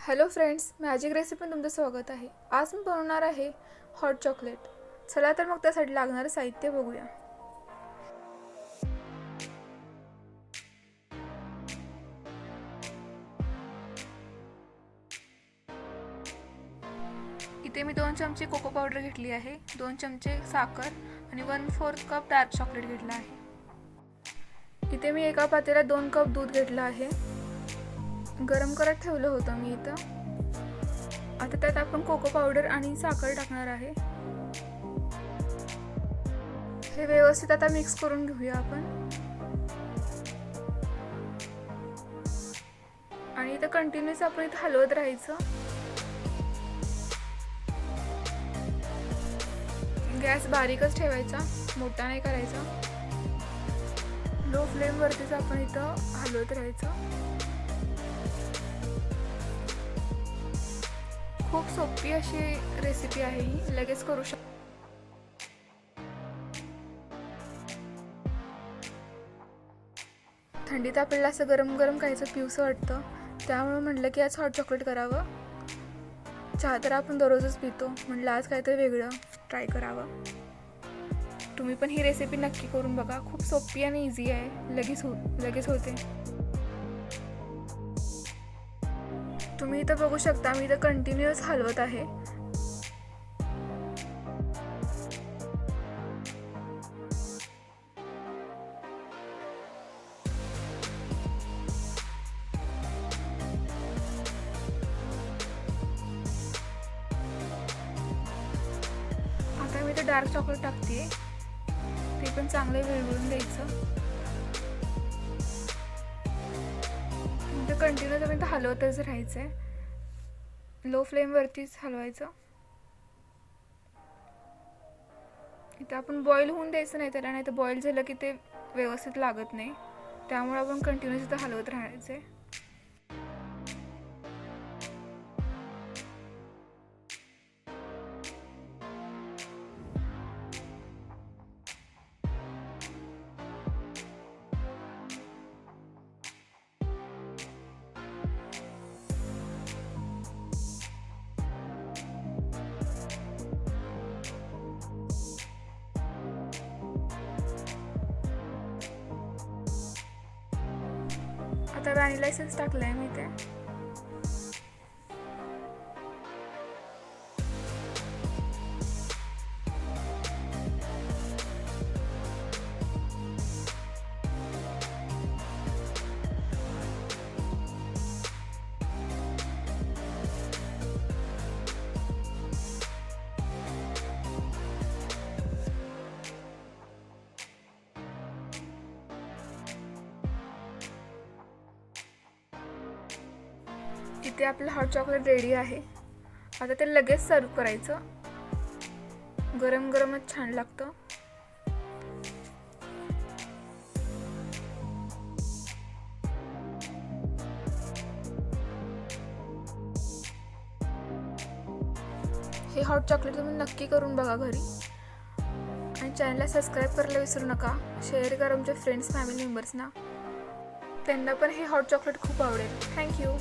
Hello friends, magic recipe तुमचं स्वागत आहे. आज मी बनवणार आहे हॉट चॉकलेट. चला तर मग त्यासाठी लागणारं साहित्य बघूया. इथे मी 2 चमचे कोको पावडर घेतली आहे, 2 चमचे साखर आणि 1/4 कप डार्क चॉकलेट घेतला आहे. इथे मी एका पातेल्यात 2 कप दूध घेतलं आहे. गरम करत ठेवलं होतं मी इथं. आता त्यात आपण कोको पावडर आणि साखर टाकणार आहे. हे व्यवस्थित आता मिक्स करून घेऊया आपण. आणि इथं कंटिन्यूअस आपण इथं हलवत राहायचं. गॅस बारीकच ठेवायचा, मोठा नाही करायचा. लो फ्लेम वरतीच आपण इथं हलवत राहायचं. खूप सोपी अशी रेसिपी आहे ही, लगेच करू शकतो. थंडीत आपल्याला असं गरम गरम काहीचं पिवसं वाटतं, त्यामुळे म्हटलं की आज हॉट चॉकलेट करावं. चहा तर आपण दररोजच पितो, म्हटलं आज काहीतरी वेगळं ट्राय करावं. तुम्ही पण ही रेसिपी नक्की करून बघा. खूप सोपी आणि इझी आहे, लगेच होते. तुम्ही इथं बघू शकता, मी इथं कंटिन्यूअस हलवत आहे. आता मी इथं डार्क चॉकलेट टाकते, ते पण चांगलं विरघळून द्यायचं. कंटिन्यू तुम्ही इथं हलवतच राहायचं आहे. लो फ्लेमवरतीच हलवायचं. इथं आपण बॉईल होऊन द्यायचं नाही त्याला, नाही तर बॉईल झालं की ते व्यवस्थित लागत नाही. त्यामुळे आपण कंटिन्यूअस इथं हलवत राहायचं आहे. आता व्हॅनिला एसेन्स टाकलाय मी ते. इथे आपलं हॉट चॉकलेट रेडी आहे. आता ते लगेच सर्व करायचं. गरम गरमच छान लागतं. हे हॉट चॉकलेट तुम्ही नक्की करून बघा घरी. आणि चॅनलला सबस्क्राईब करायला विसरू नका. शेअर करा तुमच्या फ्रेंड्स फॅमिली मेंबर्सना, त्यांना पण हे हॉट चॉकलेट खूप आवडेल. थँक्यू.